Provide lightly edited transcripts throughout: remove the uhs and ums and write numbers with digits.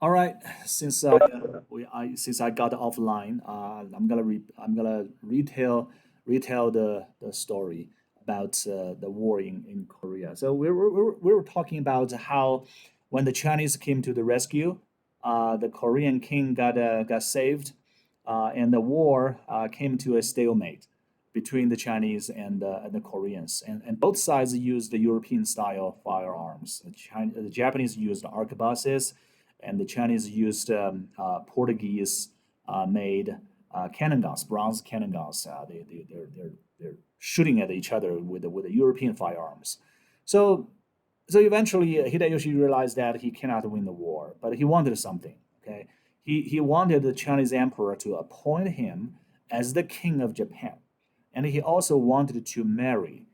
All right, since I got offline, I'm gonna retell the story about the war in Korea. So we were talking about how when the Chinese came to the rescue, the Korean king got saved, and the war came to a stalemate between the Chinese and the Koreans, and both sides used the European style firearms. The Japanese used arquebuses, and the Chinese used Portuguese made cannon guns, bronze cannon guns. They're shooting at each other with the European firearms. So so eventually Hideyoshi realized that he cannot win the war, but he wanted something. Okay, he wanted the Chinese emperor to appoint him as the king of Japan, and he also wanted to marry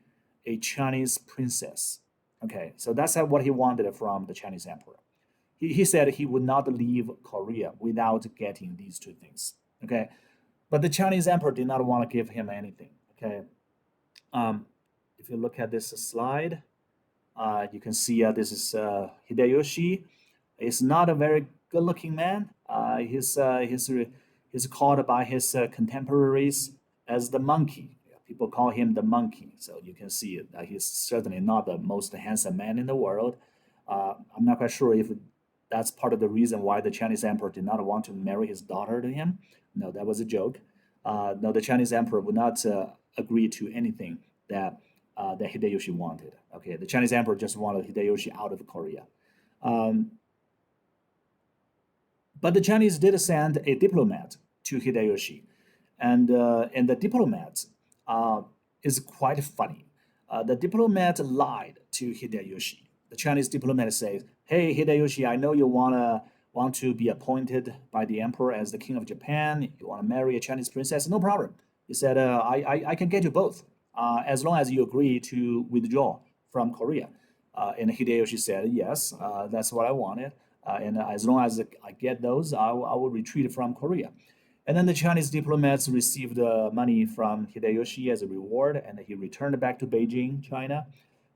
a Chinese princess. Okay, so that's what he wanted from the Chinese emperor. He said he would not leave Korea without getting these two things. Okay, but the Chinese emperor did not want to give him anything. Okay, um, if you look at this slide, you can see this is Hideyoshi. He's not a very good-looking man. He's called by his contemporaries as the monkey. People call him the monkey. So you can see that he's certainly not the most handsome man in the world. I'm not quite sure if that's part of the reason why the Chinese emperor did not want to marry his daughter to him. No, that was a joke. No, the Chinese emperor would not agree to anything that Hideyoshi wanted. Okay, the Chinese emperor just wanted Hideyoshi out of Korea. Um, but the Chinese did send a diplomat to Hideyoshi, and the diplomat uh, is quite funny. The diplomat lied to Hideyoshi. The Chinese diplomat says, "Hey Hideyoshi, I know you want to be appointed by the emperor as the king of Japan. You want to marry a Chinese princess? No problem." He said, "I can get you both, as long as you agree to withdraw from Korea." And Hideyoshi said, "Yes, that's what I wanted. And as long as I get those, I will retreat from Korea." And then the Chinese diplomats received money from Hideyoshi as a reward, and he returned back to Beijing, China.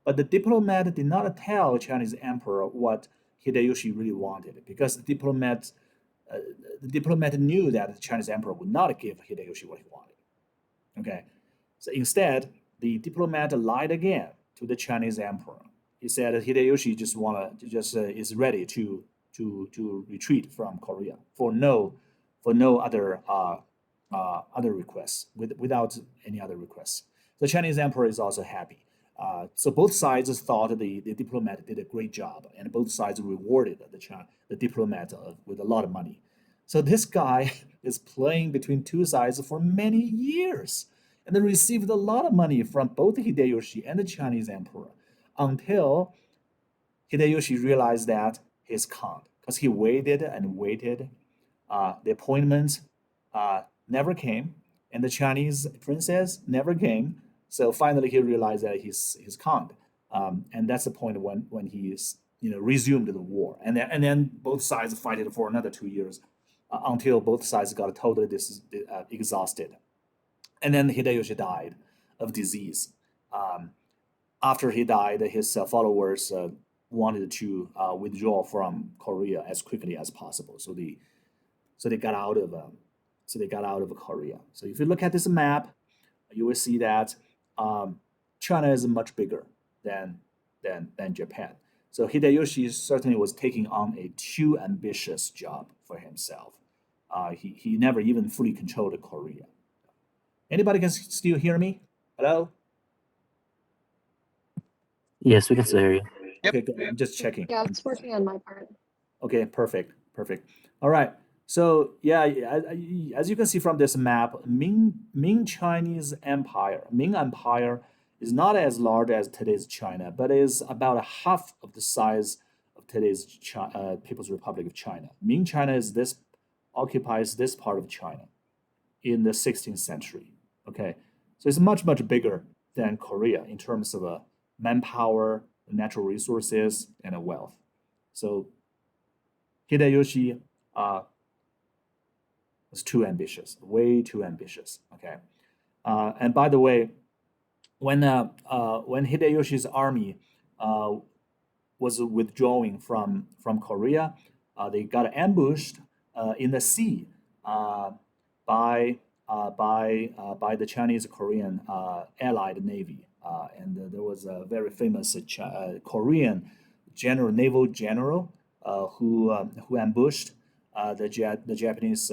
But the diplomat did not tell Chinese emperor what Hideyoshi really wanted, because uh, the diplomat knew that the Chinese emperor would not give Hideyoshi what he wanted. Okay, so instead, the diplomat lied again to the Chinese emperor. He said that Hideyoshi just is ready to retreat from Korea for no other other requests without any other requests. The Chinese emperor is also happy. So both sides thought the diplomat did a great job, and both sides rewarded the diplomat with a lot of money. So this guy is playing between two sides for many years, and they received a lot of money from both Hideyoshi and the Chinese emperor until Hideyoshi realized that he's conned because he waited and waited. The appointment never came, and the Chinese princess never came. So finally, he realized that he's conned, and that's the point when he's resumed the war, and then both sides fight it for another 2 years until both sides got totally exhausted, and then Hideyoshi died of disease. Um, After he died, his followers wanted to withdraw from Korea as quickly as possible. So they got out of Korea. So if you look at this map, you will see that um, China is much bigger than than Japan. So Hideyoshi certainly was taking on a too ambitious job for himself. He never even fully controlled Korea. Anybody can still hear me? Hello? Yes, we can still hear you. Yep. Okay, good. I'm just checking. Yeah, it's working on my part. Okay, perfect, perfect. All right. So yeah, as you can see from this map, Ming Chinese Empire, Ming Empire is not as large as today's China, but is about half of the size of today's People's Republic of China. Ming China is this occupies this part of China in the 16th century. Okay, so it's much bigger than Korea in terms of manpower, natural resources, and wealth. So Hideyoshi uh, was too ambitious, way too ambitious. Okay, and by the way, when Hideyoshi's army uh, was withdrawing from Korea, They got ambushed in the sea uh, by by the Chinese Korean allied navy, and there was a very famous Korean naval general who ambushed the Japanese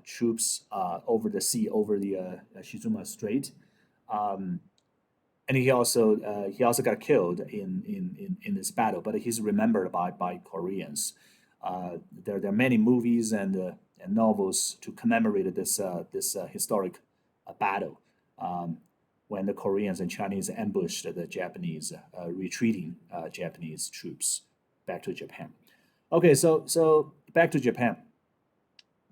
troops over the sea, over the Shizuma Strait. Um, and he also got killed in this battle, but he's remembered by Koreans. There are many movies and novels to commemorate this historic battle when the Koreans and Chinese ambushed the Japanese retreating Japanese troops back to Japan. Okay, so back to Japan.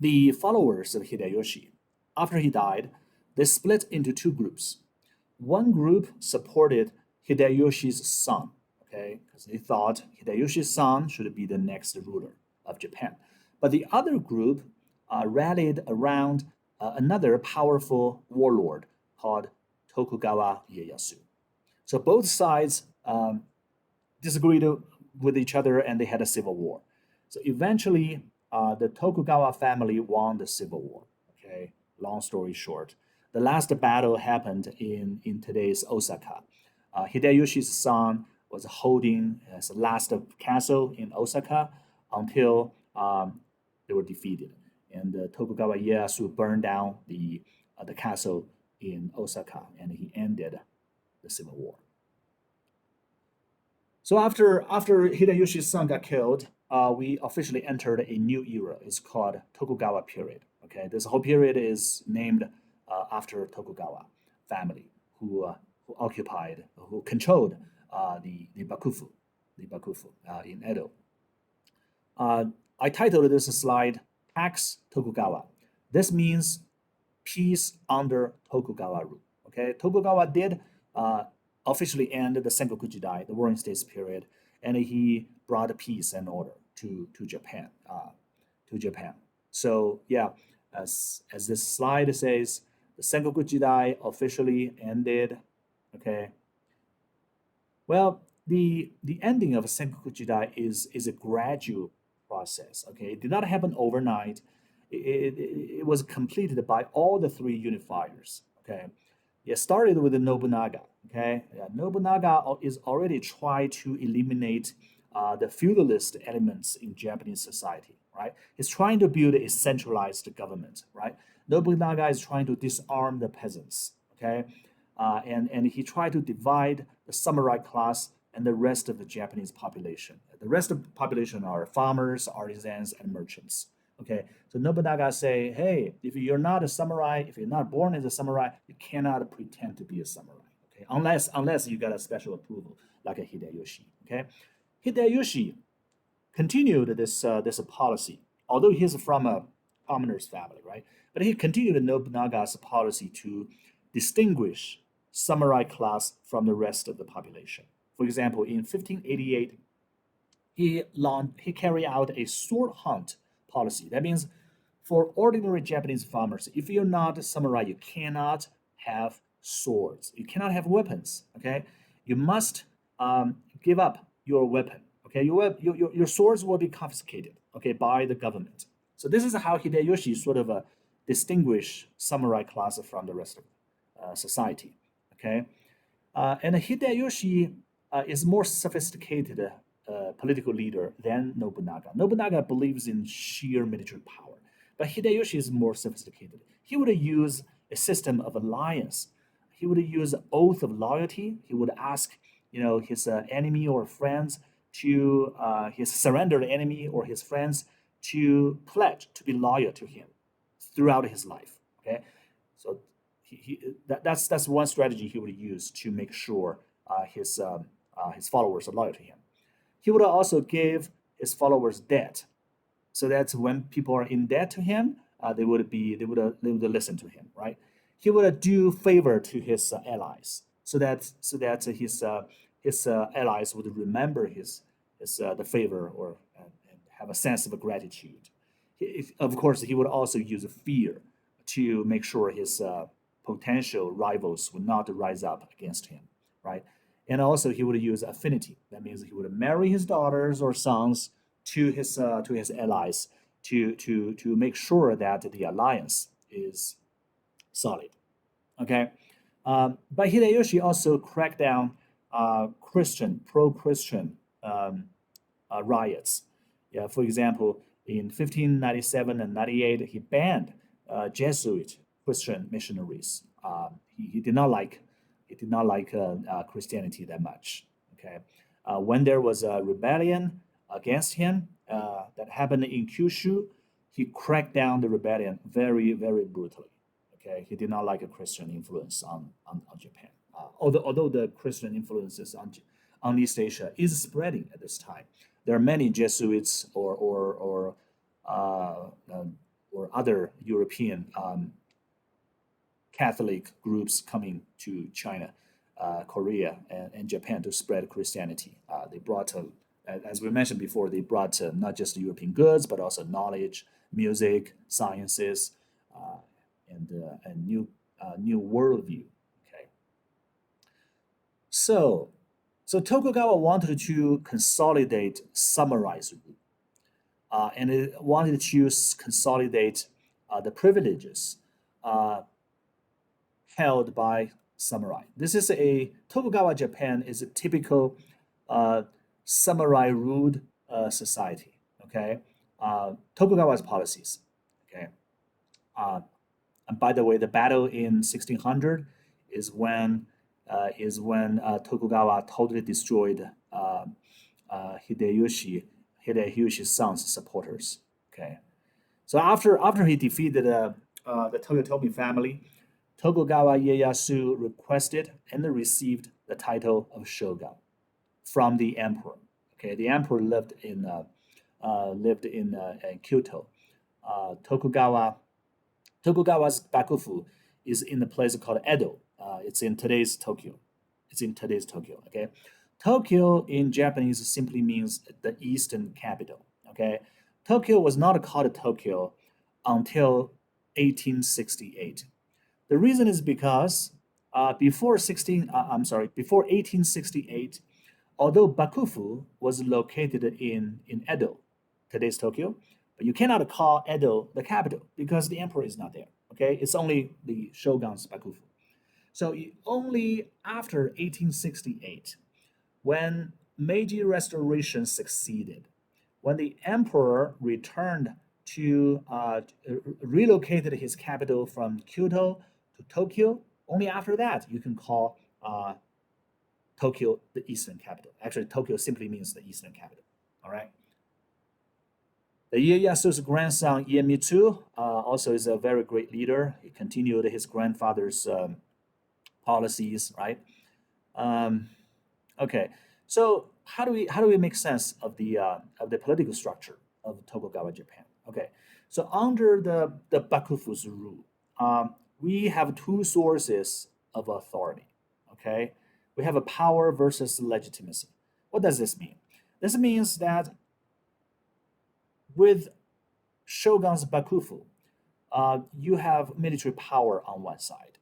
The followers of Hideyoshi, after he died, they split into two groups. One group supported Hideyoshi's son, okay, because they thought Hideyoshi's son should be the next ruler of Japan. But the other group rallied around another powerful warlord called Tokugawa Ieyasu. So both sides disagreed with each other and they had a civil war. So eventually, the Tokugawa family won the civil war. Okay, long story short, the last battle happened in today's Osaka. Hideyoshi's son was holding his last castle in Osaka until they were defeated, and Tokugawa Ieyasu burned down the castle in Osaka, and he ended the civil war. So after Hideyoshi's son got killed, we officially entered a new era. It's called Tokugawa period. Okay, this whole period is named after Tokugawa family who occupied, who controlled the Bakufu in Edo. Uh, I titled this slide "Pax Tokugawa." This means peace under Tokugawa rule. Okay, Tokugawa did officially end the Sengoku Jidai, the Warring States period, and he brought peace and order to Japan. To Japan. So yeah, as this slide says, the Sengoku Jidai officially ended. Okay. Well, the ending of Sengoku Jidai is a gradual process. Okay, it did not happen overnight. It was completed by all the three unifiers. Okay, it started with the Nobunaga. Okay, yeah, Nobunaga is already trying to eliminate the feudalist elements in Japanese society. Right, he's trying to build a centralized government. Right, Nobunaga is trying to disarm the peasants. Okay, and he tried to divide the samurai class and the rest of the Japanese population. The rest of the population are farmers, artisans, and merchants. Okay, so Nobunaga say, hey, if you're not a samurai, if you're not born as a samurai, you cannot pretend to be a samurai. Okay, unless you got a special approval like a Hideyoshi. Okay, Hideyoshi continued this policy, although he's from a commoner's family, right? But he continued Nobunaga's policy to distinguish samurai class from the rest of the population. For example, in 1588, he carried out a sword hunt policy. That means for ordinary Japanese farmers, if you're not a samurai, you cannot have swords. You cannot have weapons. Okay, you must give up your weapon. Okay, your swords will be confiscated. Okay, by the government. So this is how Hideyoshi sort of distinguish samurai class from the rest of society. Okay, and Hideyoshi is more sophisticated political leader than Nobunaga. Nobunaga believes in sheer military power, but Hideyoshi is more sophisticated. He would use a system of alliance. He would use oath of loyalty. He would ask, his enemy or friends to his surrendered enemy or his friends to pledge to be loyal to him throughout his life. Okay, so that's one strategy he would use to make sure his followers are loyal to him. He would also give his followers debt, so that when people are in debt to him, they would listen to him, right? He would do favor to his allies, so that his allies would remember his the favor or and have a sense of gratitude. Of course, he would also use fear to make sure his potential rivals would not rise up against him, right? And also, he would use affinity. That means he would marry his daughters or sons to his allies to make sure that the alliance is solid. Okay, but Hideyoshi also cracked down pro-Christian riots. Yeah, for example, in 1597 and 98, he banned Jesuit Christian missionaries. He did not like Christianity that much. Okay, when there was a rebellion against him that happened in Kyushu, he cracked down the rebellion very brutally. Okay, he did not like a Christian influence on Japan. Although the Christian influences on East Asia is spreading at this time, there are many Jesuits or other European Catholic groups coming to China, Korea, and Japan to spread Christianity. They brought, as we mentioned before, they brought not just European goods, but also knowledge, music, sciences, uh, and new worldview. Okay, so Tokugawa wanted to consolidate samurai's rule, and it wanted to consolidate the privileges uh, held by samurai. This is a Tokugawa Japan is a typical uh, samurai ruled society. Okay, Tokugawa's policies. Okay, uh, and by the way, the battle in 1600 is when Tokugawa totally destroyed Hideyoshi's son's supporters. Okay, so after he defeated the Toyotomi family, Tokugawa Ieyasu requested and received the title of shogun from the emperor. Okay, the emperor lived in Kyoto. Tokugawa Tokugawa's bakufu is in a place called Edo. It's in today's Tokyo. It's in today's Tokyo. Okay, Tokyo in Japanese simply means the eastern capital. Okay, Tokyo was not called Tokyo until 1868. The reason is because before 1868, although Bakufu was located in Edo, today's Tokyo, but you cannot call Edo the capital because the emperor is not there. Okay, it's only the shogun's Bakufu. So only after 1868, when Meiji Restoration succeeded, when the emperor returned to relocated his capital from Kyoto to Tokyo, only after that you can call Tokyo the eastern capital. Actually, Tokyo simply means the eastern capital. All right. The Ieyasu's grandson Iemitsu also is a very great leader. He continued his grandfather's policies, right? Um, okay, so how do we make sense of the political structure of Tokugawa Japan? Okay, so under the Bakufu's rule, we have two sources of authority. Okay, we have a power versus legitimacy. What does this mean? This means that with Shogun's Bakufu, you have military power on one side.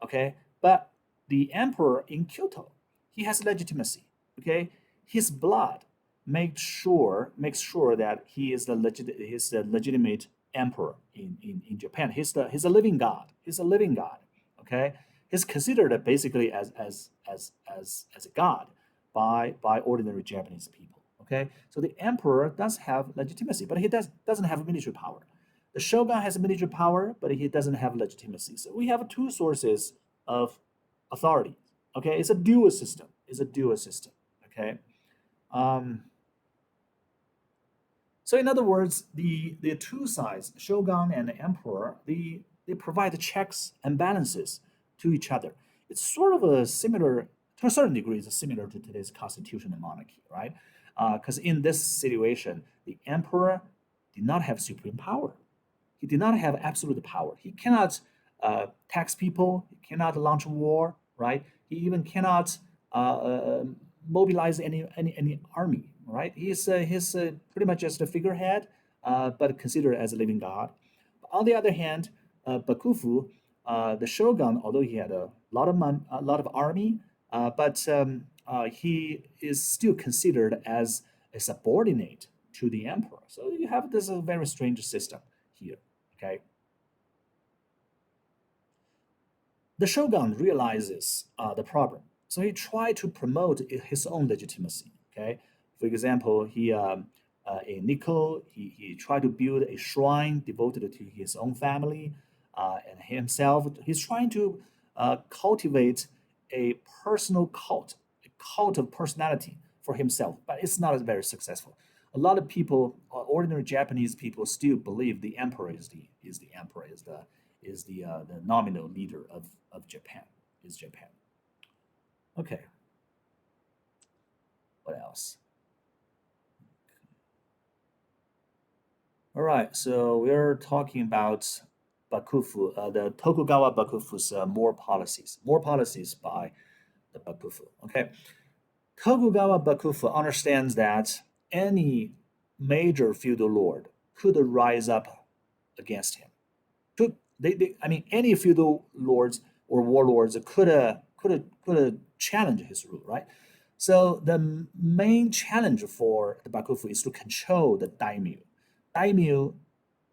Okay, but the emperor in Kyoto, he has legitimacy. Okay, his blood makes sure that he's the legitimate emperor in Japan. He's a living god. He's a living god. Okay, he's considered basically as a god by ordinary Japanese people. Okay, so the emperor does have legitimacy, but he doesn't have military power. The shogun has military power, but he doesn't have legitimacy. So we have two sources of authority. Okay, it's a dual system. It's a dual system. Okay. Um, so in other words, the two sides, shogun and the emperor, they provide checks and balances to each other. It's sort of a similar, to a certain degree, it's similar to today's constitution and monarchy, right? Because in this situation, the emperor did not have supreme power. He did not have absolute power. He cannot tax people. He cannot launch war. Right. He even cannot mobilize any army. Right. He's pretty much just a figurehead, but considered as a living god. On the other hand, Bakufu, the shogun, although he had a lot of a lot of army, but he is still considered as a subordinate to the emperor. So you have this very strange system here. Okay, the shogun realizes the problem, so he tried to promote his own legitimacy. Okay, for example, in Nikko, he tried to build a shrine devoted to his own family and himself. He's trying to cultivate a personal cult, a cult of personality for himself, but it's not very successful. A lot of people, ordinary Japanese people, still believe the emperor is the emperor is the nominal leader of Japan. Is Japan. Okay, what else? All right, so we're talking about Bakufu, the Tokugawa Bakufu's more policies by the Bakufu. Okay, Tokugawa Bakufu understands that any major feudal lord could rise up against him. I mean, any feudal lords or warlords could challenge his rule, right? So the main challenge for the Bakufu is to control the daimyo. Daimyo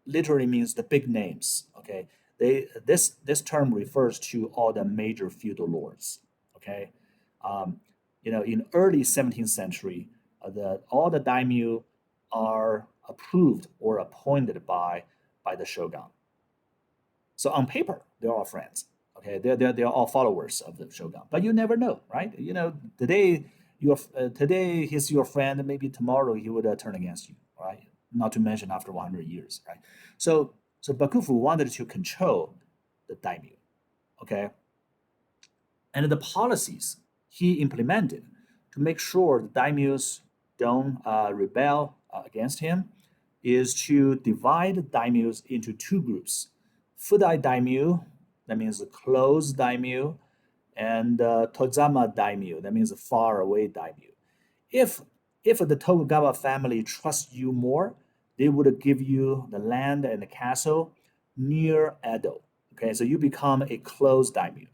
literally means the big names. Okay, this term refers to all the major feudal lords. Okay, um, in early 17th century, the all the daimyo are approved or appointed by the shogun. So on paper, they're all friends. Okay, they're all followers of the shogun. But you never know, right? Today he's your friend, and maybe tomorrow he would turn against you, right? Not to mention after 100 years, right? So Bakufu wanted to control the daimyo, okay, and the policies he implemented to make sure the daimyos don't rebel against him is to divide daimyos into two groups. Fudai daimyo, that means the close daimyo, and Tozama daimyo, that means the far away daimyo. If if the Tokugawa family trusts you more, they would give you the land and the castle near Edo. Okay, so you become a close daimyo.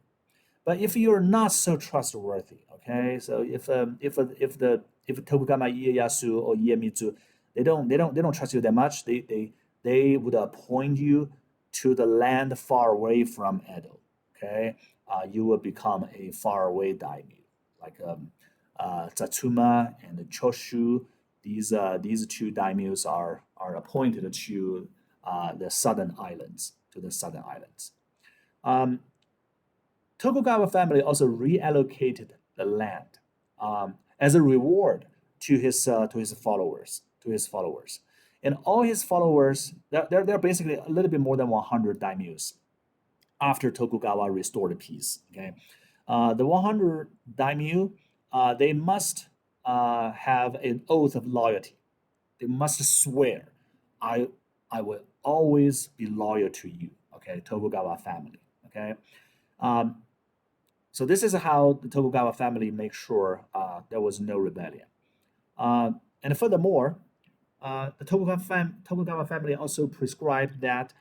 But if you're not so trustworthy, okay, so if Tokugawa Ieyasu or Iemitsu, they don't trust you that much. They would appoint you to the land far away from Edo. Okay, you will become a far away daimyo, like Tsatsuma and Choshu. These two daimyos are appointed to the southern islands Um, Tokugawa family also reallocated the land as a reward to his followers, and all his followers. There are basically a little bit more than 100 daimyos after Tokugawa restored peace. Okay, the 100 daimyo, they must have an oath of loyalty. They must swear, I I will always be loyal to you. Okay, Tokugawa family. Okay. Um, so this is how the Tokugawa family makes sure there was no rebellion. And furthermore, Tokugawa family also prescribed that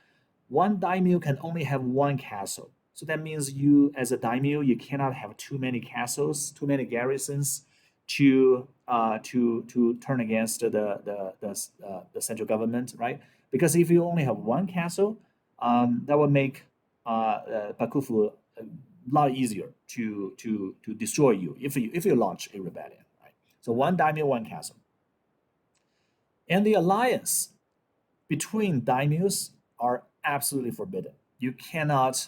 one daimyo can only have one castle. So that means you, as a daimyo, you cannot have too many castles, too many garrisons to turn against the central government, right? Because if you only have one castle, that would make Bakufu a lot easier to destroy you if you launch a rebellion, right? So one daimyo, one castle, and the alliance between daimyos are absolutely forbidden. You cannot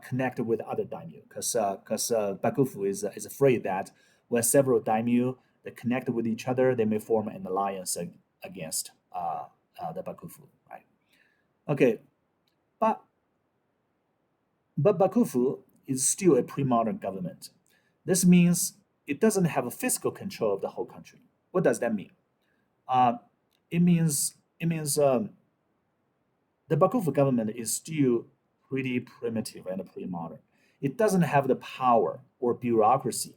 connect with other daimyo because Bakufu is afraid that when several daimyo they connect with each other, they may form an alliance against the Bakufu, right? Okay, but but Bakufu is still a pre-modern government. This means it doesn't have a physical control of the whole country. What does that mean? Uh, it means the Bakufu government is still pretty primitive and pre-modern. It doesn't have the power or bureaucracy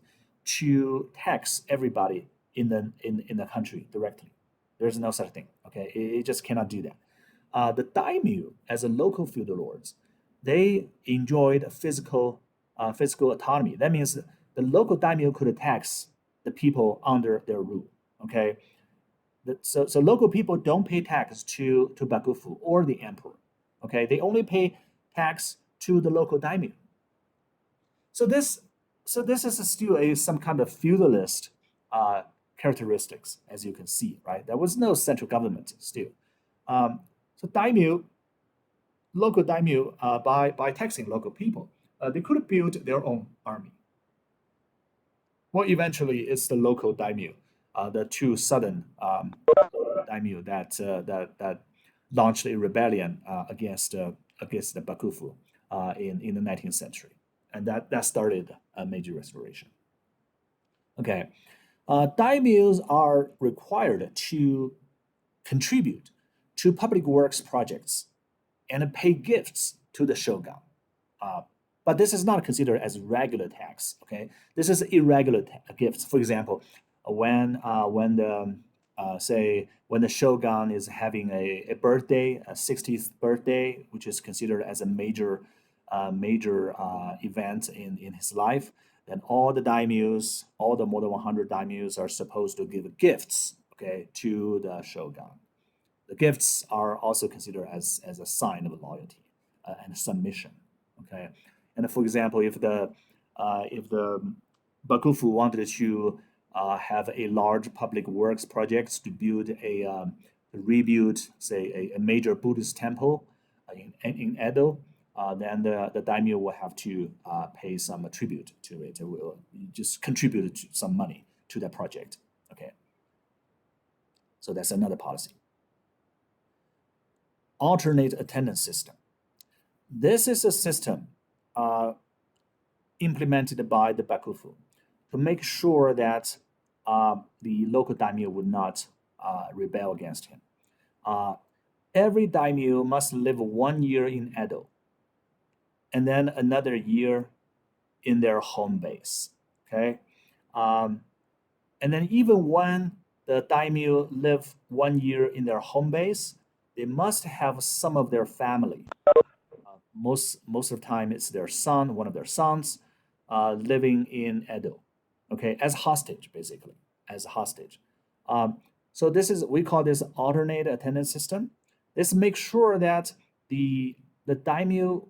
to tax everybody in the country directly. There's no such thing. Okay, it just cannot do that. The daimyo, as a local feudal lords, they enjoyed physical autonomy. That means the local daimyo could tax the people under their rule. Okay, So local people don't pay tax to Bakufu or the emperor. Okay, they only pay tax to the local daimyo. So this is still some kind of feudalist uh, characteristics, as you can see, right? There was no central government still. Um, so daimyo, local daimyo, by taxing local people, they could build their own army. Well, eventually, it's the local daimyo, the two southern daimyo that launched a rebellion against the Bakufu in the 19th century, and that started a major restoration. Okay, daimyos are required to contribute to public works projects and pay gifts to the shogun. Uh, but this is not considered as regular tax. Okay, this is irregular gifts. For example, when the say when the shogun is having a birthday, a 60th birthday, which is considered as a major event in his life, then all the daimyos, all the more than 100 daimyos are supposed to give gifts, okay, to the shogun. The gifts are also considered as a sign of loyalty and submission. Okay, and for example, if the Bakufu wanted to have a large public works project to build rebuild, say, a major Buddhist temple in Edo, then the daimyo will have to pay some tribute to it. It will just contribute some money to that project. Okay, so that's another policy. Alternate attendance system. This is a system uh, implemented by the Bakufu to make sure that the local daimyo would not rebel against him. Uh, every daimyo must live 1 year in Edo and then another year in their home base. Okay, um, and then even when the daimyo live 1 year in their home base, they must have some of their family. Most of the time, it's their son, one of their sons, living in Edo, okay, as hostage, basically, as a hostage. Um, so this is we call this alternate attendance system. This makes sure that the daimyo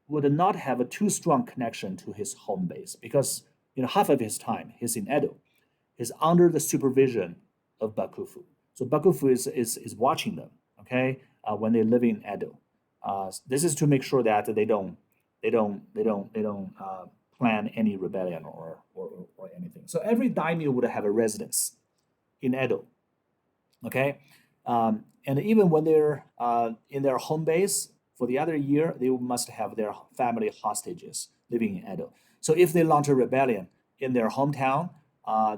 would not have a too strong connection to his home base because half of his time he's in Edo, is under the supervision of Bakufu. So Bakufu is watching them, okay, when they live in Edo. This is to make sure that they don't plan any rebellion or anything. So every daimyo would have a residence in Edo, okay, and even when they're in their home base for the other year, they must have their family hostages living in Edo. So if they launch a rebellion in their hometown,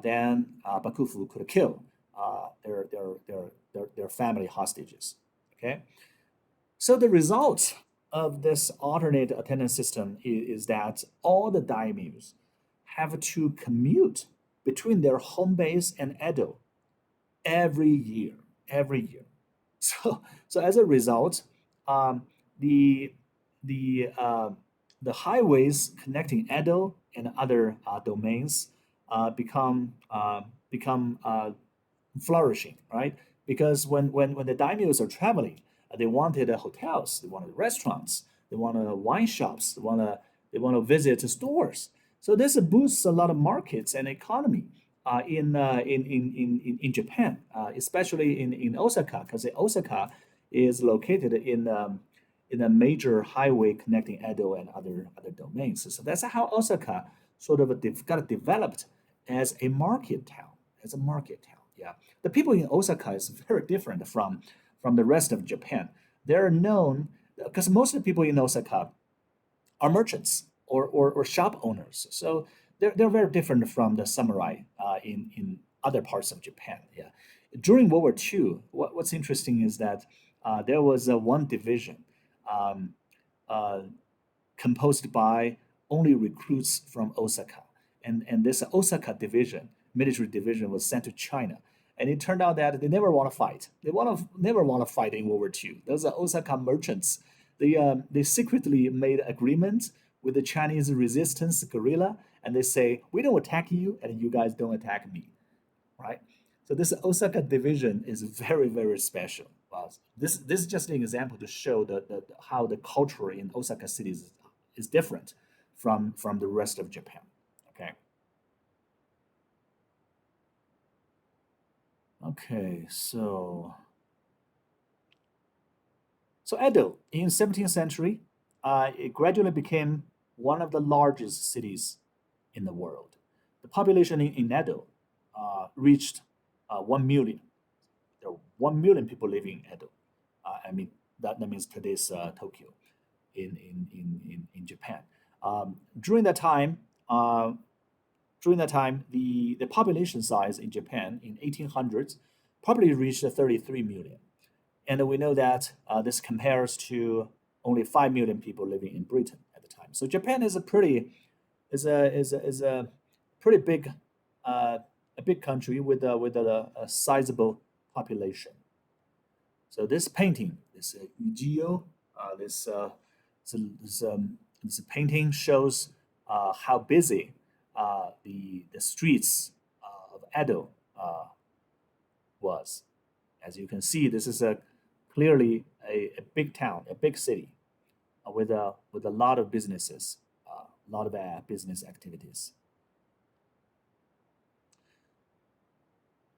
then Bakufu could kill their family hostages. Okay, so the result of this alternate attendance system is that all the daimyos have to commute between their home base and Edo every year, every year. So as a result, um, the the uh, the highways connecting Edo and other domains become flourishing, right? Because when the daimyos are traveling, they wanted hotels, they wanted restaurants, they wanted wine shops, they want to visit stores. So this boosts a lot of markets and economy in Japan, especially in Osaka, because Osaka is located in a major highway connecting Edo and other domains. So that's how Osaka sort of got developed as a market town, as a market town. Yeah, the people in Osaka is very different from the rest of Japan. They're known because most of the people in Osaka are merchants or shop owners. So they're very different from the samurai in other parts of Japan. Yeah. During World War II, what's interesting is that there was one division um, uh, composed by only recruits from Osaka. And this Osaka division, military division, was sent to China. And it turned out that they never want to fight. Never want to fight in World War II. Those are Osaka merchants. They secretly made agreements with the Chinese resistance guerrilla, and they say, we don't attack you, and you guys don't attack me, right? So this Osaka division is very, very special. This is just an example to show how the culture in Osaka city is different from the rest of Japan. Okay. Okay. So Edo in 17th century, it gradually became one of the largest cities in the world. The population in Edo reached 1 million. There are 1 million people living in Edo. I mean, that means today's Tokyo in Japan. During that time, the population size in Japan in 1800s probably reached 33 million. And we know that this compares to only 5 million people living in Britain at the time. So Japan is a pretty is a pretty big a big country with a sizable population. So this painting, this Ujio, this this painting shows how busy the streets of Edo was. As you can see, this is a clearly a big town, a big city with a lot of businesses, a lot of business activities.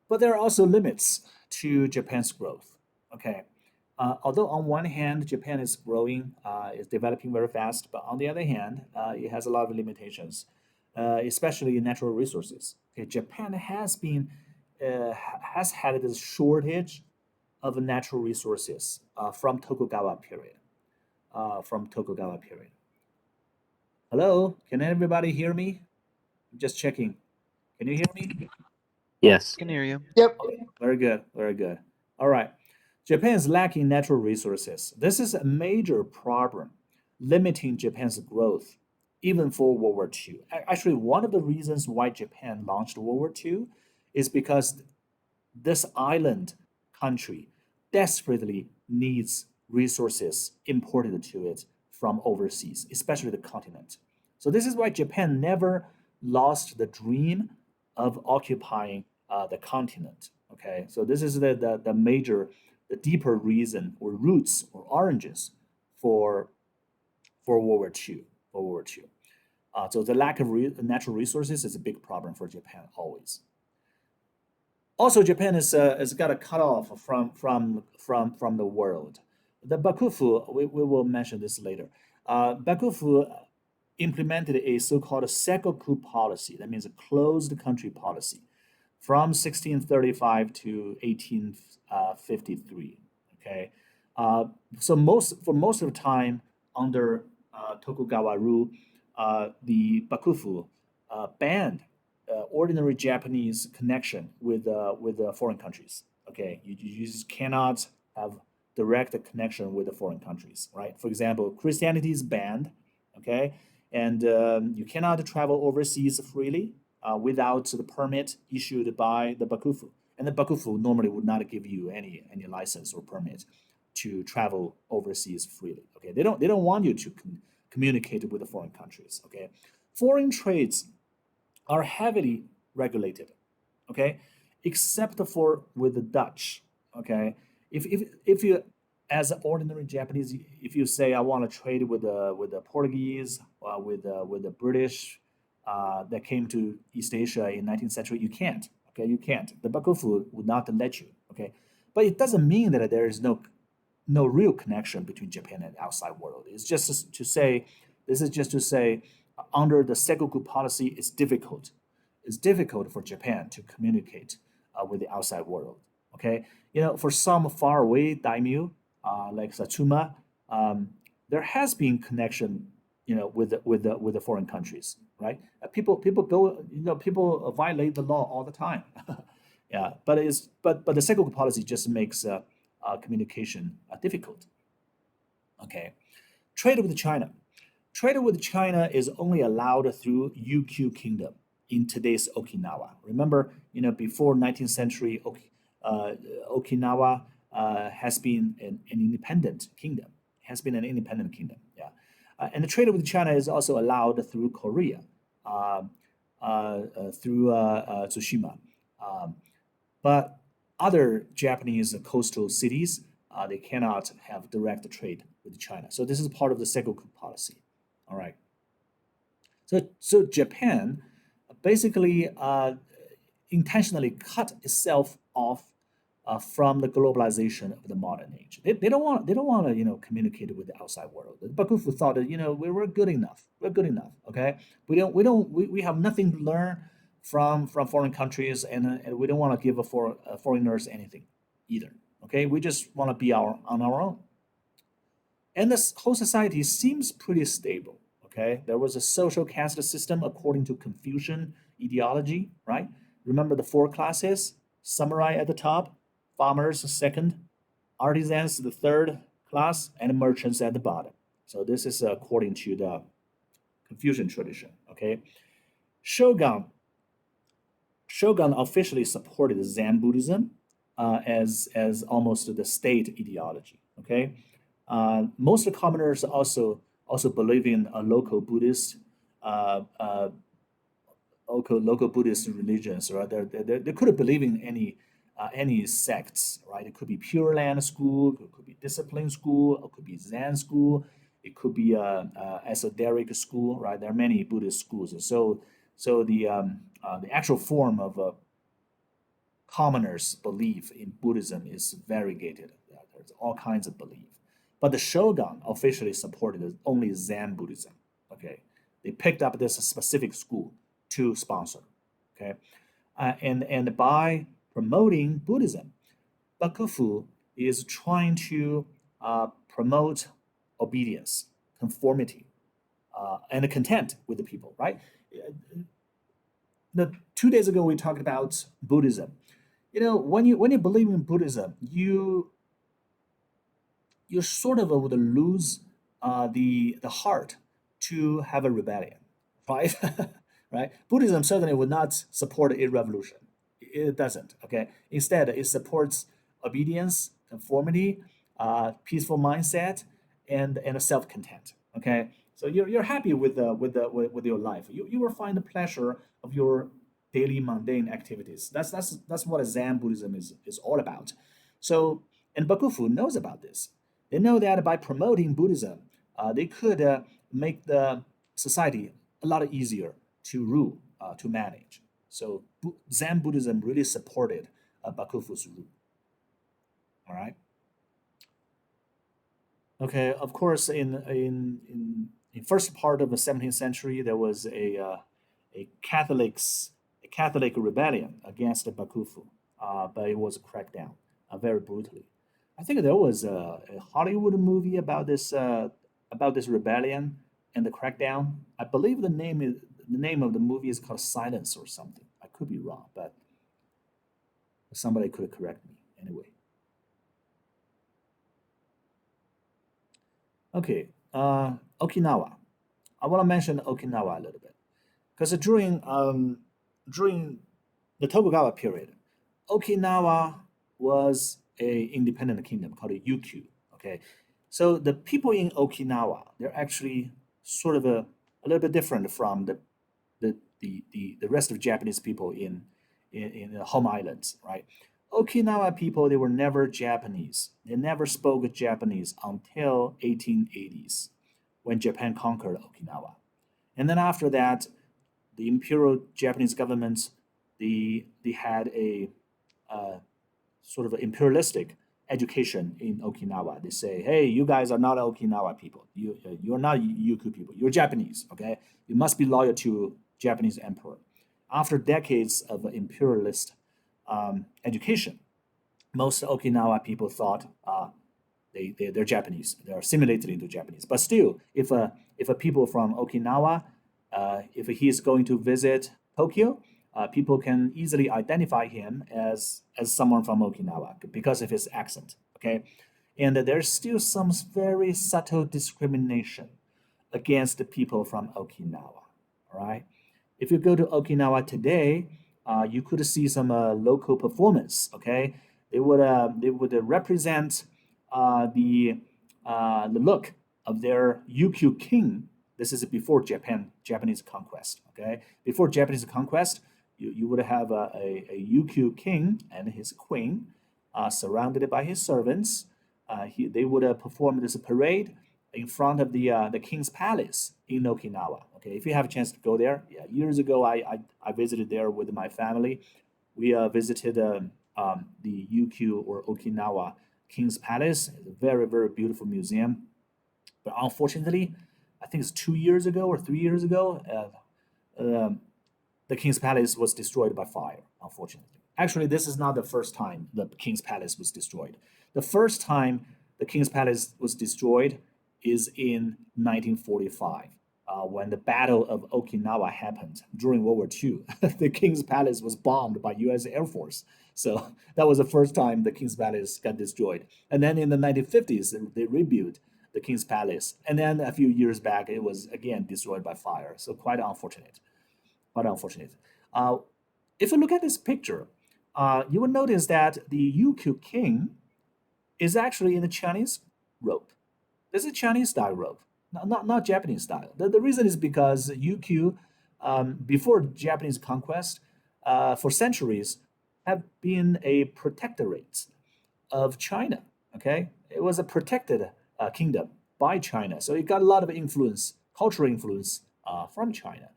But there are also limits to Japan's growth. Okay, although on one hand Japan is growing, is developing very fast, but on the other hand, it has a lot of limitations, especially in natural resources. Okay, Japan has had this shortage of natural resources from Tokugawa period. From Tokugawa period. Hello, can everybody hear me? I'm just checking. Can you hear me? Yes. Can hear you. Yep. Okay, very good, very good. All right. Japan is lacking natural resources. This is a major problem, limiting Japan's growth, even for World War II. Actually, one of the reasons why Japan launched World War II is because this island country desperately needs resources imported to it from overseas, especially the continent. So this is why Japan never lost the dream of occupying the continent. Okay, so this is the major, the deeper reason or roots or oranges for for World War II. For World War II. So the lack of natural resources is a big problem for Japan always. Also, Japan is got a cut off from the world. The Bakufu, we will mention this later. Bakufu implemented a so-called Sekoku policy. That means a closed country policy from 1635 to 1853. Okay, uh, so most of the time under Tokugawa rule, the Bakufu banned ordinary Japanese connection with foreign countries. Okay, you just cannot have direct connection with the foreign countries, right? For example, Christianity is banned. Okay, and you cannot travel overseas freely without the permit issued by the Bakufu. And the Bakufu normally would not give you any license or permit to travel overseas freely. Okay, they don't want you to communicate with the foreign countries. Okay, foreign trades are heavily regulated. Okay, except for with the Dutch. Okay, if you as an ordinary Japanese, if you say I want to trade with the Portuguese, with the British that came to East Asia in 19th century, you can't. Okay, you can't. The Bakufu would not let you. Okay, but it doesn't mean that there is no real connection between Japan and the outside world. It's just to say this is just to say under the Sekoku policy, it's difficult. It's difficult for Japan to communicate with the outside world. Okay, for some faraway daimyo like Satsuma, there has been connection, with the foreign countries, right? People go, people violate the law all the time. Yeah, but the Sekoku policy just makes communication difficult. Okay, trade with China. Trade with China is only allowed through UQ Kingdom in today's Okinawa. Remember, before 19th century, uh, Okinawa has been an independent kingdom. Has been an independent kingdom. Yeah, and the trade with China is also allowed through Korea, through Tsushima. Um, But other Japanese coastal cities, they cannot have direct trade with China. So this is part of the Sengoku policy. All right. So Japan basically intentionally cut itself off from the globalization of the modern age. They don't want to communicate with the outside world. Bakufu thought that we're good enough. We're good enough. Okay, we have nothing to learn from foreign countries, and we don't want to give foreigners anything either. Okay, we just want to be on our own. And this whole society seems pretty stable. Okay, there was a social caste system according to Confucian ideology, right? Remember the four classes: samurai at the top, farmers second, artisans the third class, and merchants at the bottom. So this is according to the Confucian tradition. Okay, shogun shogun officially supported Zen Buddhism as almost the state ideology. Okay, most commoners also believe in a uh, uh, local Buddhist religions, right? They could believe in any sects, right? It could be Pure Land school, it could be discipline school, it could be Zen school, it could be esoteric school, right? There are many Buddhist schools. So the actual form of commoners' belief in Buddhism is variegated. There's all kinds of belief. But the shogun officially supported only Zen Buddhism. Okay, they picked up this specific school to sponsor. Okay, and by promoting Buddhism, Bakufu is trying to promote obedience, conformity, and content with the people. Right. Now, 2 days ago we talked about Buddhism. When you believe in Buddhism, you sort of would lose the heart to have a rebellion, right? Right? Buddhism certainly would not support a revolution. It doesn't. Okay. Instead, it supports obedience, conformity, peaceful mindset, and a self content. Okay. So you're happy with your life. You will find the pleasure of your daily mundane activities. That's what Zen Buddhism is all about. So and Bakufu knows about this. They know that by promoting Buddhism, they could make the society a lot easier to rule, to manage. So Zen Buddhism really supported Bakufu's rule. All right. Okay. Of course, in first part of the 17th century, there was a Catholic rebellion against the Bakufu, but it was cracked down very brutally. I think there was a Hollywood movie about this rebellion and the crackdown. I believe the name of the movie is called Silence or something. I could be wrong, but somebody could correct me anyway. Okay, Okinawa. I want to mention Okinawa a little bit because during the Tokugawa period, Okinawa was a independent kingdom called a Yukio. Okay, so the people in Okinawa, they're actually sort of a little bit different from the rest of Japanese people in the home islands, right? Okinawa people, they were never Japanese. They never spoke Japanese until 1880s when Japan conquered Okinawa. And then after that, the imperial Japanese government, they had a sort of imperialistic education in Okinawa. They say, "Hey, you guys are not Okinawa people. You're not Yukio people. You're Japanese. Okay, you must be loyal to Japanese emperor." After decades of imperialist education, most Okinawa people thought they're Japanese. They're assimilated into Japanese. But still, if a people from Okinawa, if he is going to visit Tokyo, people can easily identify him as someone from Okinawa because of his accent. Okay, and there's still some very subtle discrimination against the people from Okinawa. All right, if you go to Okinawa today, you could see some local performance. Okay, they would represent the look of their Yukio king. This is before Japanese conquest. Okay, before Japanese conquest, You would have a UQ king and his queen, surrounded by his servants. They would perform this parade in front of the king's palace in Okinawa. Okay, if you have a chance to go there, yeah, years ago I visited there with my family. We visited the UQ or Okinawa King's Palace. It's a very, very beautiful museum. But unfortunately, I think it's 2 years ago or 3 years ago, um, the King's Palace was destroyed by fire, unfortunately. Actually, this is not the first time the King's Palace was destroyed. The first time the King's Palace was destroyed is in 1945, when the Battle of Okinawa happened during World War II. The King's Palace was bombed by U.S. Air Force. So that was the first time the King's Palace got destroyed. And then in the 1950s, they rebuilt the King's Palace. And then a few years back, it was again destroyed by fire. So quite unfortunate. Quite unfortunate. Uh, if you look at this picture, you will notice that the UQ King is actually in the Chinese robe. This is Chinese style robe, not Japanese style. The reason is because UQ, before Japanese conquest, for centuries, have been a protectorate of China. Okay, it was a protected kingdom by China, so it got a lot of influence, cultural influence from China.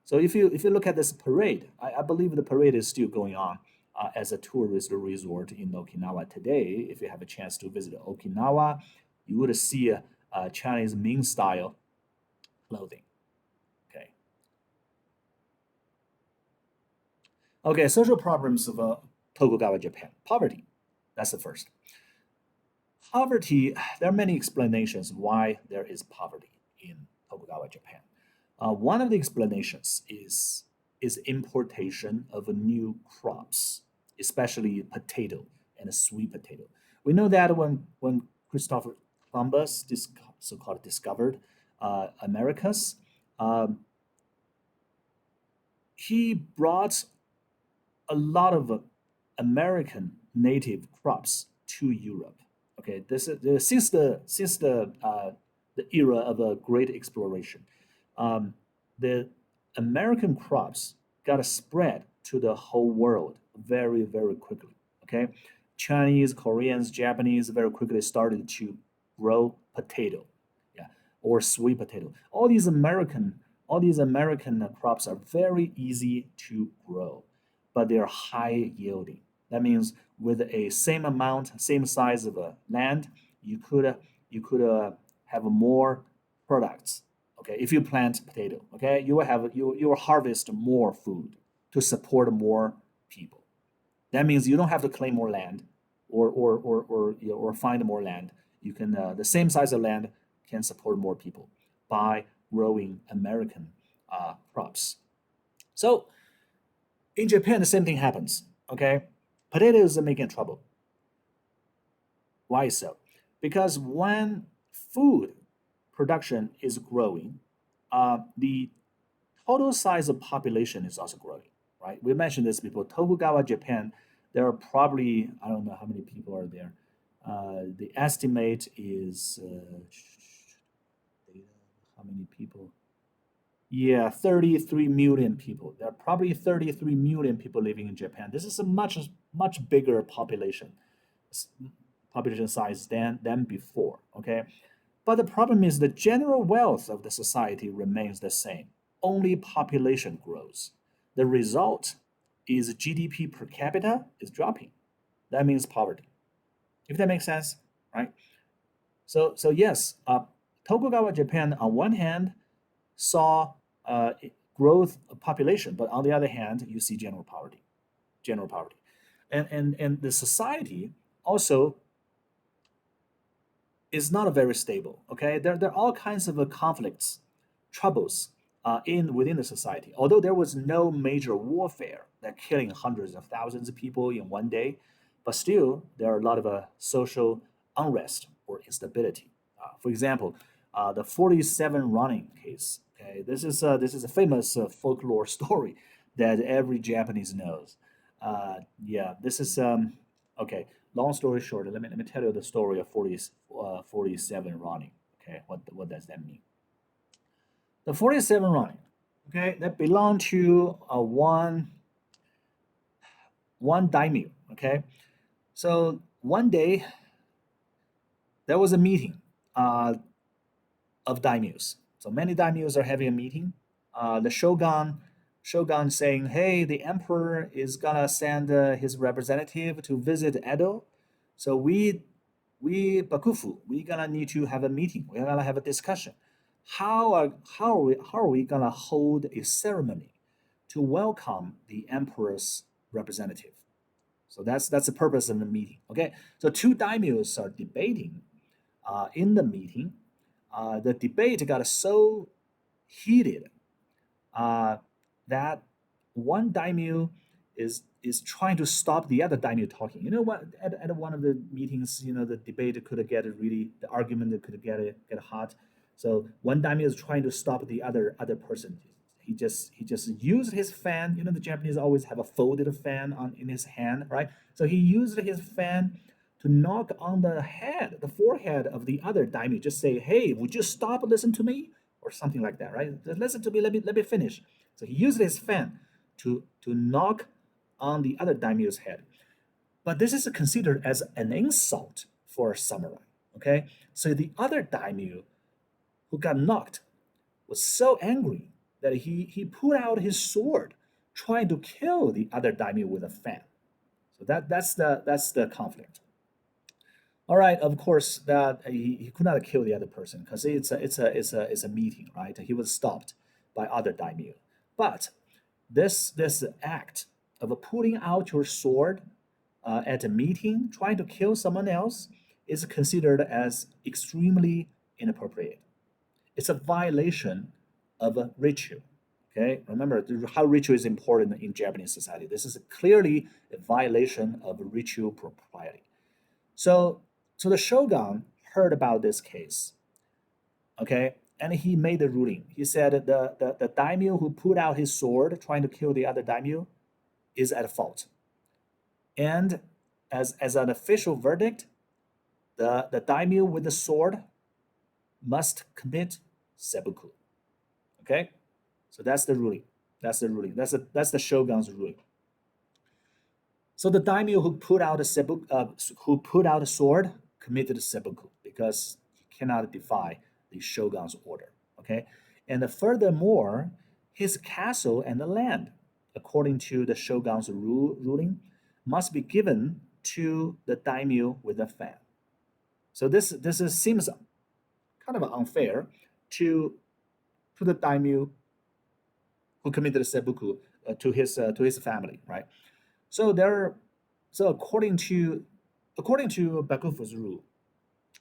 So if you look at this parade, I believe the parade is still going on as a tourist resort in Okinawa today. If you have a chance to visit Okinawa, you would see a Chinese Ming style clothing. Okay. Okay. Social problems of Tokugawa Japan. Poverty. That's the first. Poverty, there are many explanations why there is poverty in Tokugawa Japan. One of the explanations is importation of new crops, especially potato and sweet potato. We know that when Christopher Columbus so-called discovered Americas, um, he brought a lot of American native crops to Europe. Okay, this is since the era of a great exploration, um, the American crops got spread to the whole world very very quickly. Okay, Chinese, Koreans, Japanese very quickly started to grow potato, yeah, or sweet potato. All these American crops are very easy to grow, but they're high yielding. That means with a same amount, same size of a land, you could have more products. Okay, if you plant potato, okay, you will harvest more food to support more people. That means you don't have to claim more land, or find more land. You can the same size of land can support more people by growing American crops. So in Japan, the same thing happens. Okay, potatoes are making trouble. Why so? Because when food production is growing, the total size of population is also growing. Right? We mentioned this before. Tokugawa, Japan, there are probably I don't know how many people are there. The estimate is how many people? Yeah, 33 million people. There are probably 33 million people living in Japan. This is a much bigger s- population size than before. Okay, but the problem is the general wealth of the society remains the same. Only population grows. The result is GDP per capita is dropping. That means poverty. If that makes sense, right? So yes, Tokugawa Japan on one hand saw growth of population, but on the other hand, you see general poverty, and the society also is not very stable. Okay, there are all kinds of conflicts, troubles in within the society. Although there was no major warfare that killing hundreds of thousands of people in one day, but still there are a lot of social unrest or instability. For example, the 47 running case. Okay, this is a famous folklore story that every Japanese knows. Yeah, this is okay. Long story short, let me tell you the story of 47 running. Okay, what does that mean? The 47 running, okay, that belonged to one. one daimyo. Okay, so one day there was a meeting uh, of daimyos. So many daimyos are having a meeting. The shogun saying, "Hey, the emperor is gonna send his representative to visit Edo, so we bakufu, we gonna need to have a meeting. We're gonna have a discussion. How are we gonna hold a ceremony to welcome the emperor's representative?" So that's the purpose of the meeting. Okay, so two daimyos are debating in the meeting. The debate got so heated uh, that one daimyo is trying to stop the other daimyo talking. You know what? At one of the meetings, the debate could get really, the argument could get hot. So one daimyo is trying to stop the other person. He just used his fan. The Japanese always have a folded fan on in his hand, right? So he used his fan to knock on the forehead of the other daimyo. Just say, "Hey, would you stop? Listen to me," or something like that, right? Just listen to me. Let me finish. So he used his fan to knock on the other daimyo's head. But this is considered as an insult for a samurai. Okay, so the other daimyo who got knocked was so angry that he pulled out his sword, trying to kill the other daimyo with a fan. So that's the conflict. All right, of course that he could not kill the other person because it's a meeting, right? He was stopped by other daimyo. But this act of pulling out your sword at a meeting, trying to kill someone else, is considered as extremely inappropriate. It's a violation of a ritual. Okay, remember how ritual is important in Japanese society. This is clearly a violation of ritual propriety. So, so the shogun heard about this case, okay, and he made a ruling. He said the daimyo who put out his sword trying to kill the other daimyo is at fault. And as an official verdict, the daimyo with the sword must commit seppuku. Okay, so that's the ruling. That's the ruling. That's the shogun's ruling. So the daimyo who put out a sword committed seppuku because he cannot defy the shogun's order. Okay, and furthermore, his castle and the land, according to the shogun's ruling, must be given to the daimyo with the fan. So seems kind of unfair to the daimyo who committed seppuku to his family, right? So there, so according to Bakufu's rule,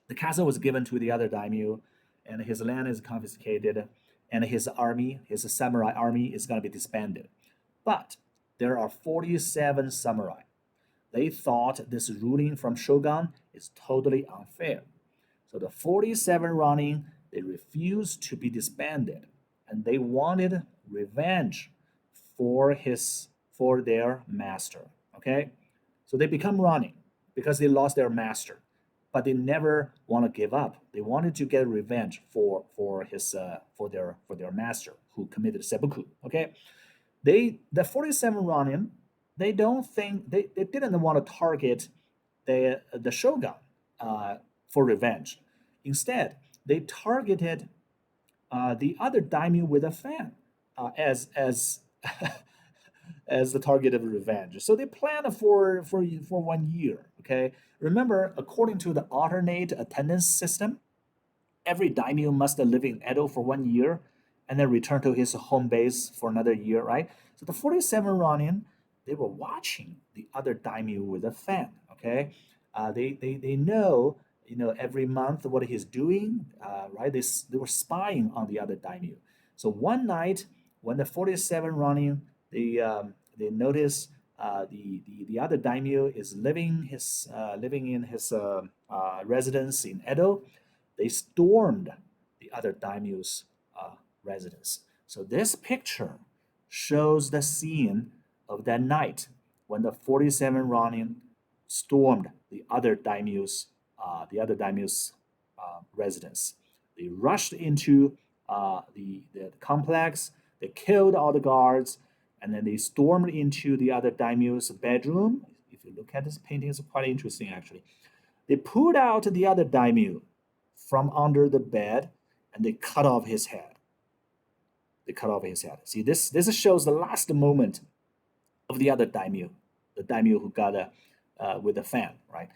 the castle was given to the other daimyo, and his land is confiscated, and his samurai army, is going to be disbanded. But there are 47 samurai. They thought this ruling from Shogun is totally unfair. So the 47 running, they refused to be disbanded, and they wanted revenge for their master. Okay, so they become running because they lost their master, but they never want to give up. They wanted to get revenge for their master who committed seppuku. Okay, the 47 running, they didn't want to target the shogun uh, for revenge. Instead, they targeted the other daimyo with a fan as as the target of revenge. So they planned for 1 year. Okay, remember, according to the alternate attendance system, every daimyo must live in Edo for 1 year and then return to his home base for another year, right? So the 47 Ronin, they were watching the other daimyo with a fan, okay? They know, every month what he's doing, right? They were spying on the other daimyo. So one night, when the 47 Ronin, they notice the other daimyo is living in his residence in Edo. They stormed the other daimyo's residence. So this picture shows the scene of that night when the 47 Ronin stormed the other daimyo's residence. They rushed into the complex. They killed all the guards, and then they stormed into the other daimyo's bedroom. If you look at this painting, it's quite interesting actually. They pulled out the other daimyo from under the bed and they cut off his head. They cut off his head. See, this shows the last moment of the other daimyo, the daimyo who got with the fan, right?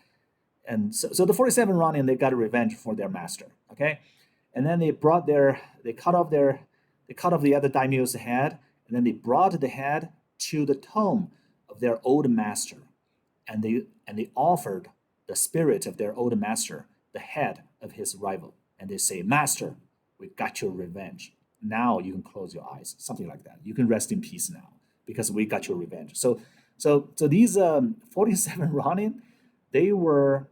And so the 47 Ronin, they got revenge for their master. Okay, and then they cut off the other daimyo's head, and then they brought the head to the tomb of their old master, and they offered the spirit of their old master the head of his rival, and they say, "Master, we got your revenge. Now you can close your eyes," something like that. You can rest in peace now because we got your revenge. So these 47 Ronin, they were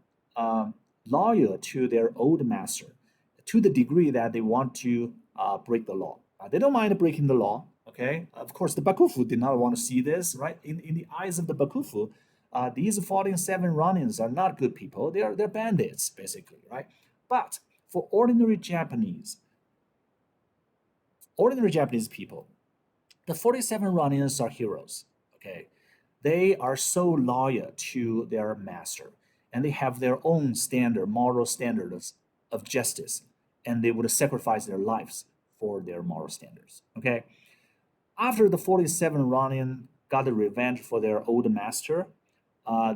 loyal to their old master to the degree that they want to break the law. They don't mind breaking the law. Okay, of course, the Bakufu did not want to see this, right? In the eyes of the Bakufu, these 47 Ronins are not good people. They're bandits, basically, right? But for ordinary Japanese people, the 47 Ronins are heroes. Okay, they are so loyal to their master, and they have their own standard, moral standards of justice, and they would sacrifice their lives for their moral standards. Okay, after the 47 Ronin got the revenge for their old master,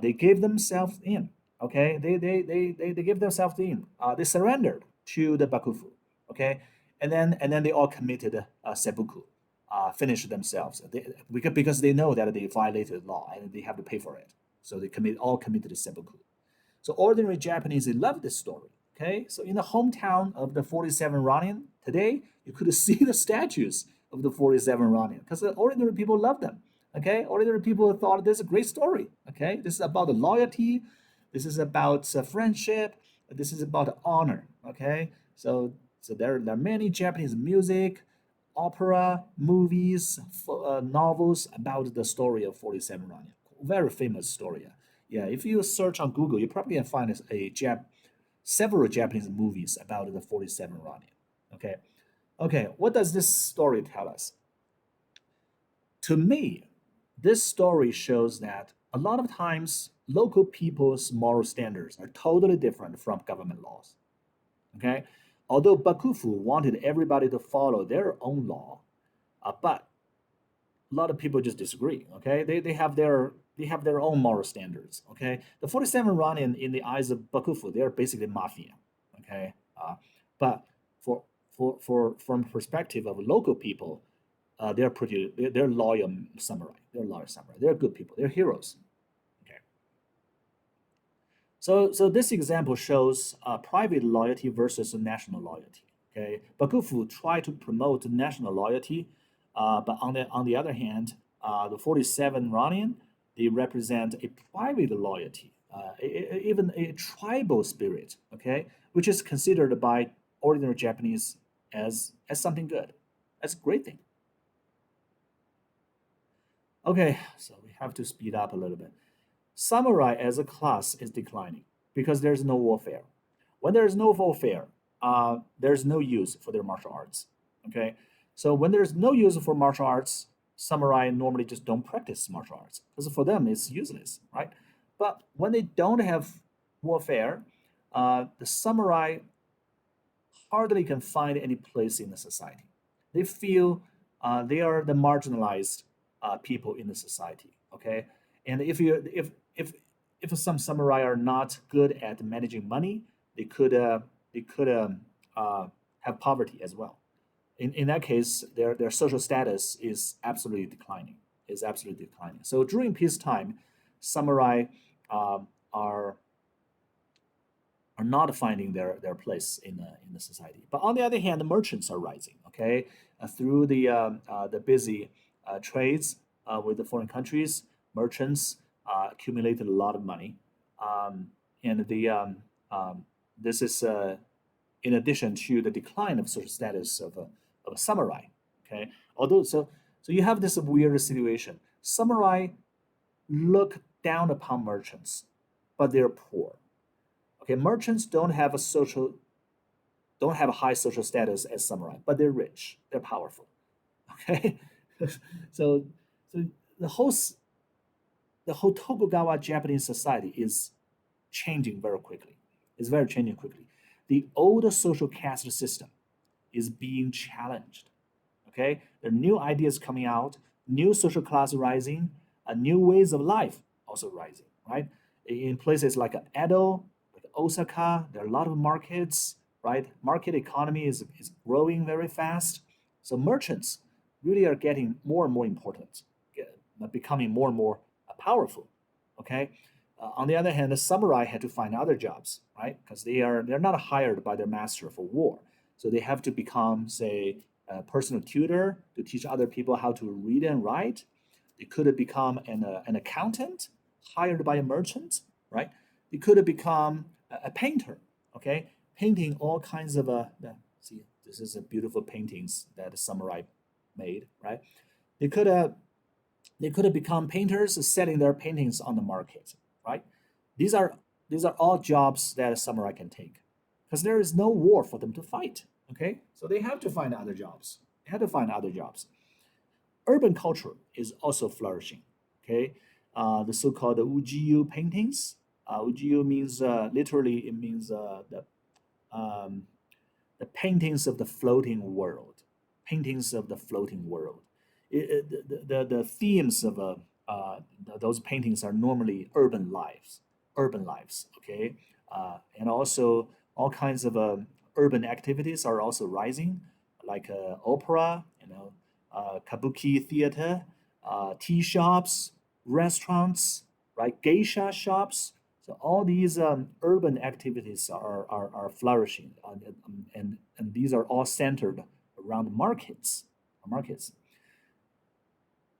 they gave themselves in. Okay, they gave themselves in. They surrendered to the Bakufu. Okay, and then they all committed seppuku, finished themselves. Because they know that they violated law and they have to pay for it. So they all committed seppuku. So ordinary Japanese, they love this story. Okay, so in the hometown of the 47 Ronin today, you could see the statues of the 47 Ronin because the ordinary people love them. Okay, ordinary people thought this is a great story. Okay, this is about the loyalty, this is about friendship, this is about honor. Okay, so there are many Japanese music, opera, movies, novels about the story of 47 Ronin. Very famous story. Yeah, if you search on Google, you probably can find several Japanese movies about the 47 Ronin. Okay, okay, what does this story tell us? To me, this story shows that a lot of times local people's moral standards are totally different from government laws. Okay, although Bakufu wanted everybody to follow their own law, but a lot of people just disagree. Okay, they have their own moral standards. Okay, the 47 Ronin in the eyes of Bakufu, they're basically mafia. Okay, but for from perspective of local people, they're loyal samurai. They're loyal samurai. They're good people. They're heroes. Okay, so this example shows private loyalty versus national loyalty. Okay, Bakufu tried to promote national loyalty, but on the other hand, the 47 Ronin, they represent a private loyalty, even a tribal spirit. Okay, which is considered by ordinary Japanese as something good, as a great thing. Okay, so we have to speed up a little bit. Samurai as a class is declining because there's no warfare. When there's no warfare, there's no use for their martial arts. Okay, so when there's no use for martial arts, samurai normally just don't practice martial arts because for them it's useless, right? But when they don't have warfare, the samurai hardly can find any place in the society. They feel they are the marginalized people in the society. Okay, and if some samurai are not good at managing money, they could have poverty as well. In that case, their social status is absolutely declining. Is absolutely declining. So during peacetime, samurai are not finding their place in the society. But on the other hand, the merchants are rising. Okay, through the busy trades with the foreign countries, merchants accumulated a lot of money, and this is in addition to the decline of social status of a samurai. Okay, although so you have this weird situation. Samurai look down upon merchants, but they're poor. Okay, merchants don't have a high social status as samurai, but they're rich, they're powerful. Okay, so So the whole the whole Tokugawa Japanese society is changing very quickly. It's very changing quickly. The old social caste system is being challenged. Okay, there are new ideas coming out, new social class rising, new ways of life also rising. Right, in places like Edo, like Osaka, there are a lot of markets. Right, market economy is growing very fast. So merchants really are getting more and more important, becoming more and more powerful. Okay, on the other hand, the samurai had to find other jobs, right? Because they're not hired by their master for war, so they have to become, say, a personal tutor to teach other people how to read and write. They could have become an accountant hired by a merchant, right? They could have become a painter, okay, painting all kinds of see, this is a beautiful paintings that the samurai made, right? They could have they could have become painters selling their paintings on the market, right? These are these are all jobs that a samurai can take because there is no war for them to fight. Okay, so they have to find other jobs. They have to find other jobs. Urban culture is also flourishing. Okay, the so-called ujiyo paintings. Ujiyo means literally it means um, the paintings of the floating world, paintings of the floating world. The themes of those paintings are normally urban lives, okay, and also all kinds of urban activities are also rising, like opera, kabuki theater, tea shops, restaurants, right, geisha shops. So all these urban activities are flourishing, and these are all centered around markets.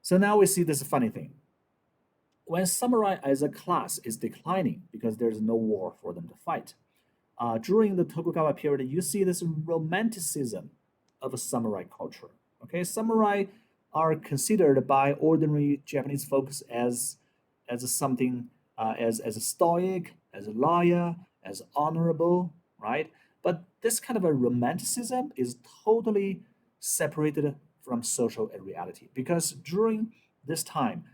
So now we see this funny thing. When samurai as a class is declining because there's no war for them to fight, during the Tokugawa period, you see this romanticism of a samurai culture. Okay, samurai are considered by ordinary Japanese folks as something as a stoic, as a loyal, as honorable, right? But this kind of a romanticism is totally separated from social reality because during this time,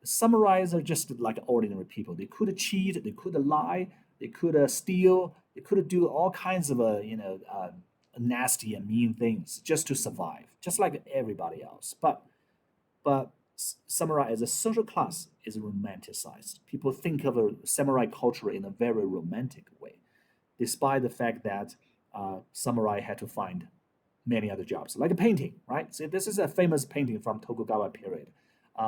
samurais are just like ordinary people. They could cheat, they could lie, they could steal, they could do all kinds of nasty and mean things just to survive, just like everybody else. But samurai as a social class is romanticized. People think of a samurai culture in a very romantic way, despite the fact that samurai had to find many other jobs, like a painting, right? So this is a famous painting from Tokugawa period,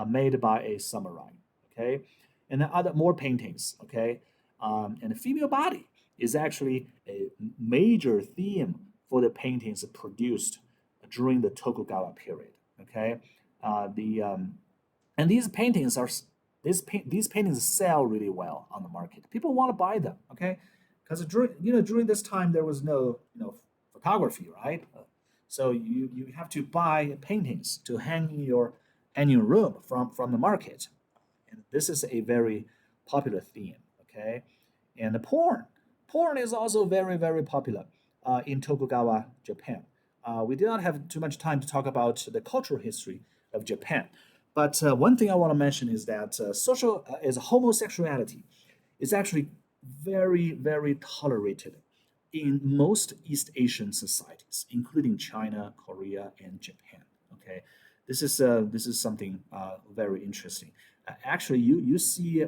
made by a samurai. Okay, and then other more paintings. Okay, and the female body is actually a major theme for the paintings produced during the Tokugawa period. Okay, the and these paintings are these paintings sell really well on the market. People want to buy them. Okay, because during this time there was no photography, right? So you have to buy paintings to hang in your room from the market, and this is a very popular theme. Okay, and the porn is also very popular in Tokugawa Japan. We did not have too much time to talk about the cultural history of Japan, but one thing I want to mention is that social is homosexuality is actually very tolerated in most East Asian societies, including China, Korea, and Japan. Okay, this is something very interesting. Actually, you see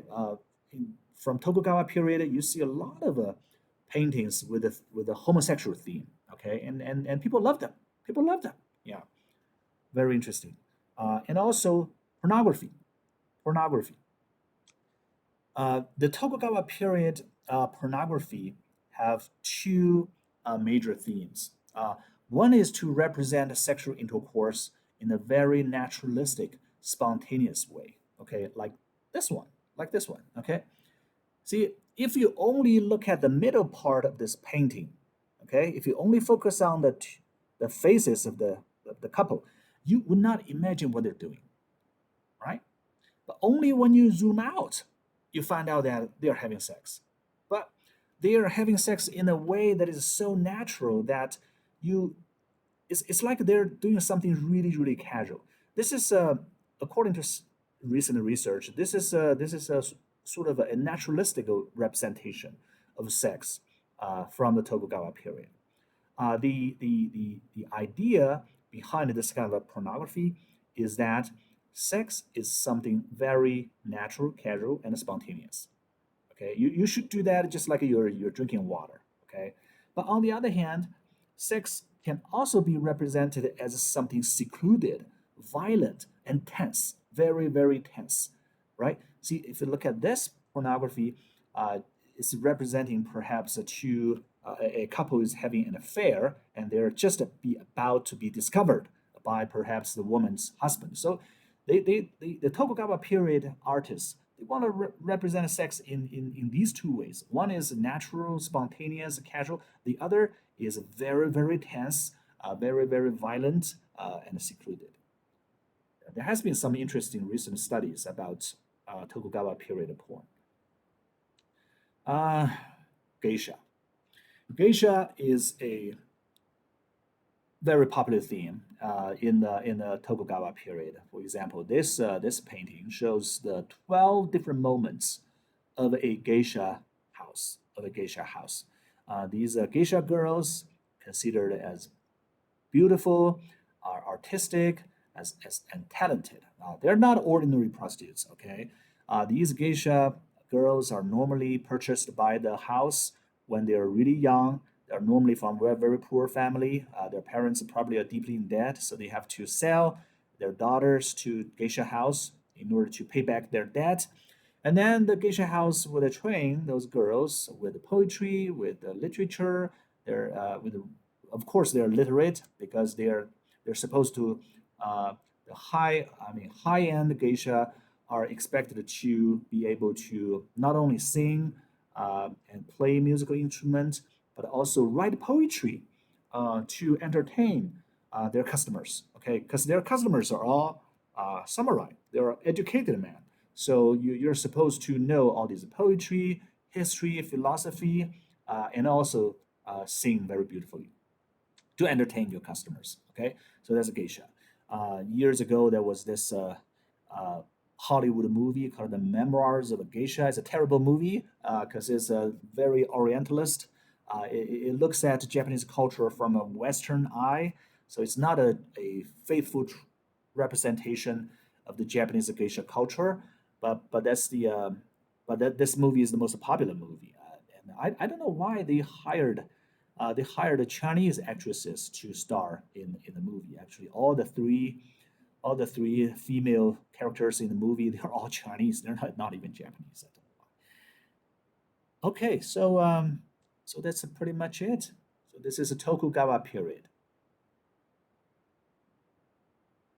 from Tokugawa period, you see a lot of paintings with a homosexual theme. Okay, and people love them. People love them. Yeah, very interesting. And also pornography. Pornography. The Tokugawa period pornography have two major themes. One is to represent sexual intercourse in a very naturalistic, spontaneous way. Okay, like this one. Okay, see, if you only look at the middle part of this painting, okay, if you only focus on the faces of the couple, you would not imagine what they're doing, right? But only when you zoom out, you find out that they're having sex. But they are having sex in a way that is so natural that you it's like they're doing something really casual. This is according to recent research, this is a sort of a naturalistic representation of sex from the Tokugawa period. The idea behind this kind of a pornography is that sex is something very natural, casual, and spontaneous. Okay, you should do that just like you're drinking water. Okay, but on the other hand, sex can also be represented as something secluded, violent, and tense, very very tense, right? See, if you look at this pornography, it's representing perhaps a couple is having an affair and they're just be about to be discovered by perhaps the woman's husband. So the Tokugawa period artists, they want to represent sex in these two ways. One is natural, spontaneous, casual. The other is very, very tense, very, very violent, and secluded. There has been some interesting recent studies about Tokugawa period porn. Uh, Geisha. Geisha is a very popular theme in the Tokugawa period. For example, this painting shows the 12 different moments of a geisha house. These geisha girls considered as beautiful, are artistic, and talented. They're not ordinary prostitutes. Okay, these geisha girls are normally purchased by the house when they're really young. They're normally from very, very poor family. Their parents probably are deeply in debt, so they have to sell their daughters to geisha house in order to pay back their debt. And then the geisha house would train those girls with poetry, with literature. Of course, they're literate because they're supposed to. The high-end geisha are expected to be able to not only sing and play musical instruments, but also write poetry to entertain their customers. Okay, because their customers are all samurai. They're educated men. So you're supposed to know all these poetry, history, philosophy, and also sing very beautifully to entertain your customers. Okay, so that's a geisha. Years ago, there was this Hollywood movie called The Memoirs of a Geisha. It's a terrible movie because it's very Orientalist. It looks at Japanese culture from a Western eye, so it's not a faithful representation of the Japanese geisha culture. But that's the but that this movie is the most popular movie, and I don't know why they hired Chinese actresses to star in the movie. Actually, all the three female characters in the movie, they're all Chinese. They're not even Japanese. I don't know why. Okay, so that's pretty much it. So this is a Tokugawa period.